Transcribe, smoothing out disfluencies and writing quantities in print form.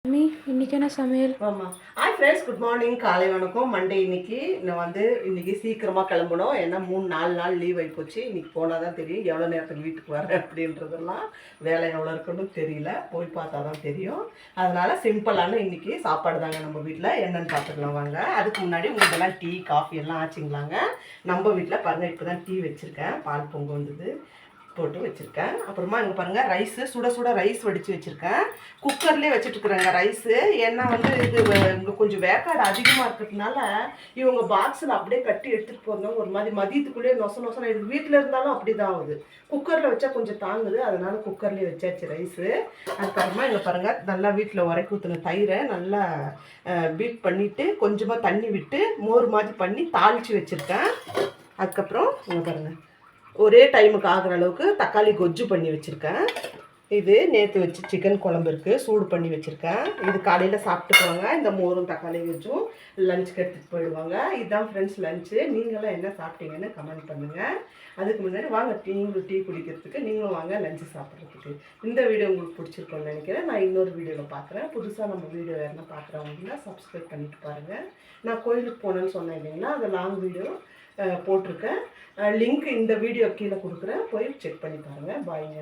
Mummy இன்னைக்கு என்ன சமையல்? ஆமாம். ஹாய் ஃப்ரெண்ட்ஸ், குட் மார்னிங், காலை வணக்கம். மண்டே இன்னைக்கு நான் இன்னைக்கு சீக்கிரமாக கிளம்பணும். ஏன்னா 3-4 நாள் லீவ் ஆகி போச்சு. இன்னைக்கு போனால் தான் தெரியும் எவ்வளோ நேரத்துக்கு வீட்டுக்கு வரேன் அப்படின்றதெல்லாம். வேலை எவ்வளோ இருக்குன்னு தெரியல, போய் பார்த்தா தான் தெரியும். அதனால் சிம்பிளான இன்னைக்கு சாப்பாடு தாங்க நம்ம வீட்டில். என்னென்னு பார்த்துக்கலாம் வாங்க. அதுக்கு முன்னாடி உங்களுக்கெல்லாம் டீ காஃபி எல்லாம் ஆச்சுங்களாங்க. நம்ம வீட்டில் பாருங்கள், இப்போ தான் டீ வச்சுருக்கேன். பால் பொங்க வந்தது போட்டு வச்சுருக்கேன். அப்புறமா இங்கே பாருங்கள், ரைஸு சுட சுட ரைஸ் வடித்து வச்சுருக்கேன். குக்கர்லேயே வச்சுட்டுருக்குறேங்க ரைஸு. ஏன்னா இது இங்கே கொஞ்சம் வேக்காடு அதிகமாக இருக்கிறதுனால இவங்க பாக்ஸில் அப்படியே கட்டி எடுத்துகிட்டு போகிறோம். ஒரு மாதிரி மதியத்துக்குள்ளேயே நொசம் இது வீட்டில் இருந்தாலும் அப்படி தான் ஆகுது. குக்கரில் வச்சா கொஞ்சம் தாங்குது, அதனால் குக்கர்லேயே வச்சாச்சு ரைஸு. அதுக்கப்புறமா இங்கே பாருங்கள், நல்லா வீட்டில் உரைக்கு ஊற்றின தயிரை நல்லா பீட் பண்ணிவிட்டு கொஞ்சமாக தண்ணி விட்டு மோர் மாதிரி பண்ணி தாளித்து வச்சுருக்கேன். அதுக்கப்புறம் இங்கே பாருங்கள், ஒரே டைமுக்கு ஆகிற அளவுக்கு தக்காளி கொஜ்ஜு பண்ணி வச்சுருக்கேன். இது நேற்று வச்சு சிக்கன் குழம்பு இருக்குது, சூடு பண்ணி வச்சுருக்கேன். இது காலையில் சாப்பிட்டுக்குவாங்க. இந்த மோரும் தக்காளி கொஜ்ஜும் லஞ்சுக்கு எடுத்துகிட்டு போயிடுவாங்க. இதுதான் ஃப்ரெண்ட்ஸ் லஞ்சு. நீங்களும் என்ன சாப்பிட்டீங்கன்னு கமெண்ட் பண்ணுங்கள். அதுக்கு முன்னாடி வாங்க, நீங்களும் டீ குடிக்கிறதுக்கு நீங்களும் வாங்க லஞ்சு சாப்பிட்றதுக்கு. இந்த வீடியோ உங்களுக்கு பிடிச்சிருக்கோன்னு நினைக்கிறேன். நான் இன்னொரு வீடியோவில் பார்க்குறேன். புதுசாக நம்ம வீடியோ யாருன்னா பார்க்குறவங்கன்னா சப்ஸ்கிரைப் பண்ணிட்டு பாருங்கள். நான் கோயிலுக்கு போனேன்னு சொன்னேன் இல்லைங்களா, அது லாங் வீடியோ போட்டிருக்கேன். லிங்க் இந்த வீடியோ கீழே கொடுக்குறேன், போய் செக் பண்ணி பாருங்கள். பாய்ங்க.